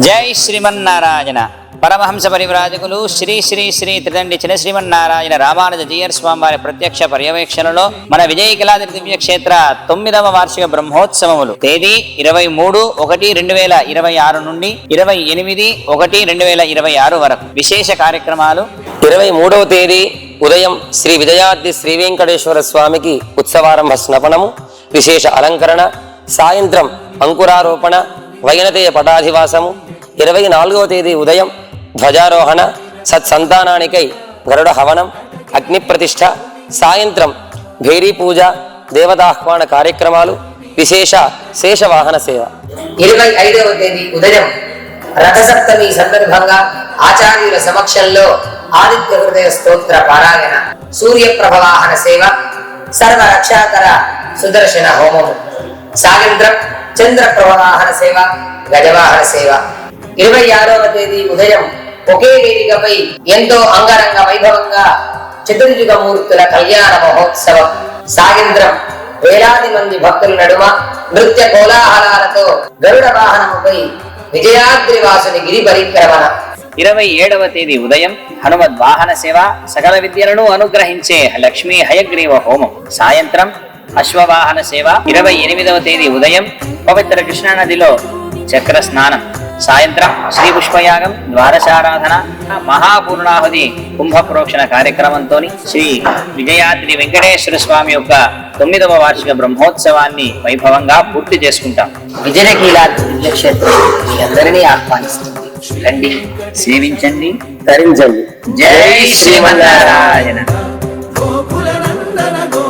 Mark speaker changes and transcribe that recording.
Speaker 1: జై శ్రీమన్నారాయణ. పరమహంస పరివ్రాజకులు శ్రీ శ్రీ శ్రీ త్రిదండి చిన శ్రీమన్నారాయణ రామానుజ జీయర్ స్వామి వారి ప్రత్యక్ష పర్యవేక్షణలో మన విజయకలాద్రి దివ్యక్షేత్ర 9వ వార్షిక బ్రహ్మోత్సవములు తేదీ 23/1/2026 నుండి 28/1/2026 వరకు విశేష కార్యక్రమాలు.
Speaker 2: 23వ తేదీ ఉదయం శ్రీ విజయాద్రి శ్రీ వెంకటేశ్వర స్వామికి ఉత్సవారంభ స్నపనము, విశేష అలంకరణ. సాయంత్రం అంకురారోపణ, వైనతేయ పటాధివాసము. 24వ తేదీ ఉదయం ధ్వజారోహణ, సత్సంతానానికై గరుడ హవనం, అగ్ని ప్రతిష్ఠ. సాయంత్రం భేరీ పూజ, దేవతాహ్వాన కార్యక్రమాలు, విశేష శేషవాహన సేవ.
Speaker 3: 25వ తేదీ ఉదయం రథసప్తమి సందర్భంగా ఆచార్యుల సమక్షంలో ఆదిత్య హృదయ స్తోత్ర పారాయణ, సూర్యప్రభవాహన సేవ, సర్వ రక్షాకర సుదర్శన హోమము. సాయంత్రం చంద్ర ప్రవాహన సేవ, గజవాహన సేవ. 26వ తేదీ ఉదయం ఒకే వేదికపై ఎంతో అంగరంగ వైభవంగా చతుర్యుగ మూర్తుల కళ్యాణ మహోత్సవం. సాయంత్రం వేలాది మంది భక్తుల నడుమ నృత్య కోలాహలాలతో గరుడ వాహనముపై విజయాద్రి వాసుని గిరి పరిక్రమణ.
Speaker 1: 27వ తేదీ ఉదయం హనుమద్ వాహన సేవ, సకల విద్యలను అనుగ్రహించే లక్ష్మీ హయగ్రీవ హోమం. సాయంత్రం అశ్వవాహన సేవ. 28వ తేదీ ఉదయం పవిత్ర కృష్ణా నదిలో చక్ర స్నానం. సాయంత్రం శ్రీ పుష్పయాగం, ద్వాదశారాధన, మహాపూర్ణాహుతి కుంభ ప్రోక్షణ కార్యక్రమంతో శ్రీ విజయాద్రి వెంకటేశ్వర స్వామి యొక్క 9వ వార్షిక బ్రహ్మోత్సవాన్ని వైభవంగా పూర్తి చేసుకుంటాం.
Speaker 3: విజయకీలాద్రి దివ్యక్షేత్రం మీ అందరినీ ఆహ్వానిస్తుంది.
Speaker 1: రండి, సేవించండి,
Speaker 2: తరించండి.
Speaker 1: జై శ్రీమన్నారాయణ.
Speaker 4: గోకుల నందన గో